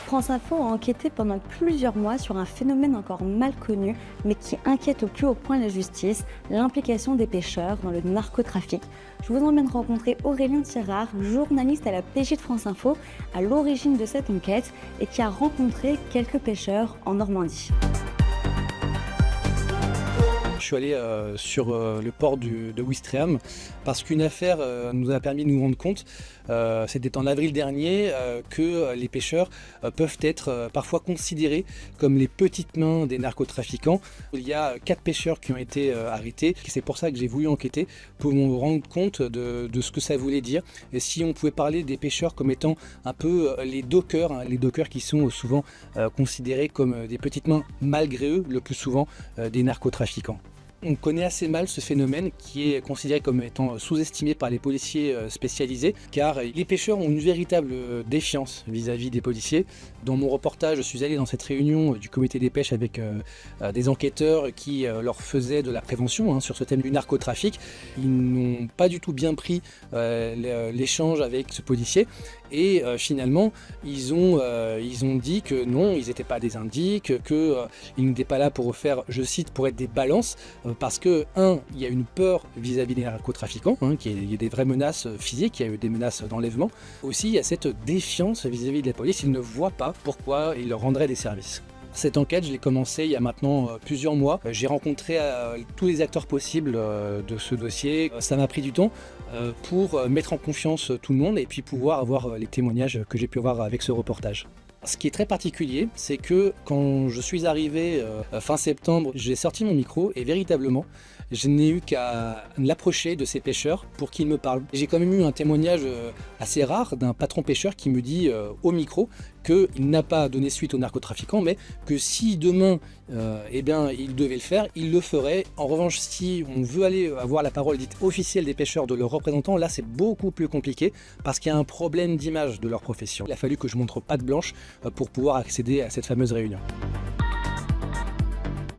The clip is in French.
France Info a enquêté pendant plusieurs mois sur un phénomène encore mal connu, mais qui inquiète au plus haut point la justice, l'implication des pêcheurs dans le narcotrafic. Je vous emmène rencontrer Aurélien Tirard, journaliste à la PJ de France Info, à l'origine de cette enquête et qui a rencontré quelques pêcheurs en Normandie. Je suis allé sur le port de Ouistreham parce qu'une affaire nous a permis de nous rendre compte, c'était en avril dernier, que les pêcheurs peuvent être parfois considérés comme les petites mains des narcotrafiquants. Il y a 4 pêcheurs qui ont été arrêtés. C'est pour ça que j'ai voulu enquêter, pour me rendre compte de ce que ça voulait dire. Et si on pouvait parler des pêcheurs comme étant un peu les dockers, les dockers qui sont souvent considérés comme des petites mains, malgré eux, le plus souvent, des narcotrafiquants. On connaît assez mal ce phénomène qui est considéré comme étant sous-estimé par les policiers spécialisés, car les pêcheurs ont une véritable défiance vis-à-vis des policiers. Dans mon reportage, je suis allé dans cette réunion du comité des pêches avec des enquêteurs qui leur faisaient de la prévention sur ce thème du narcotrafic. Ils n'ont pas du tout bien pris l'échange avec ce policier et finalement ils ont dit que non, ils n'étaient pas des indiques, qu'ils n'étaient pas là pour faire, je cite, pour être des balances, parce que, il y a une peur vis-à-vis des narcotrafiquants, il y a des vraies menaces physiques, il y a eu des menaces d'enlèvement. Aussi, il y a cette défiance vis-à-vis de la police, ils ne voient pas pourquoi ils leur rendraient des services. Cette enquête, je l'ai commencée il y a maintenant plusieurs mois. J'ai rencontré tous les acteurs possibles de ce dossier. Ça m'a pris du temps pour mettre en confiance tout le monde et puis pouvoir avoir les témoignages que j'ai pu avoir avec ce reportage. Ce qui est très particulier, c'est que quand je suis arrivé fin septembre, j'ai sorti mon micro et véritablement, je n'ai eu qu'à l'approcher de ces pêcheurs pour qu'ils me parlent. J'ai quand même eu un témoignage assez rare d'un patron pêcheur qui me dit au micro qu'il n'a pas donné suite aux narcotrafiquants, mais que si demain il devait le faire, il le ferait. En revanche, si on veut aller avoir la parole dite officielle des pêcheurs, de leurs représentants, là c'est beaucoup plus compliqué parce qu'il y a un problème d'image de leur profession. Il a fallu que je montre patte blanche pour pouvoir accéder à cette fameuse réunion.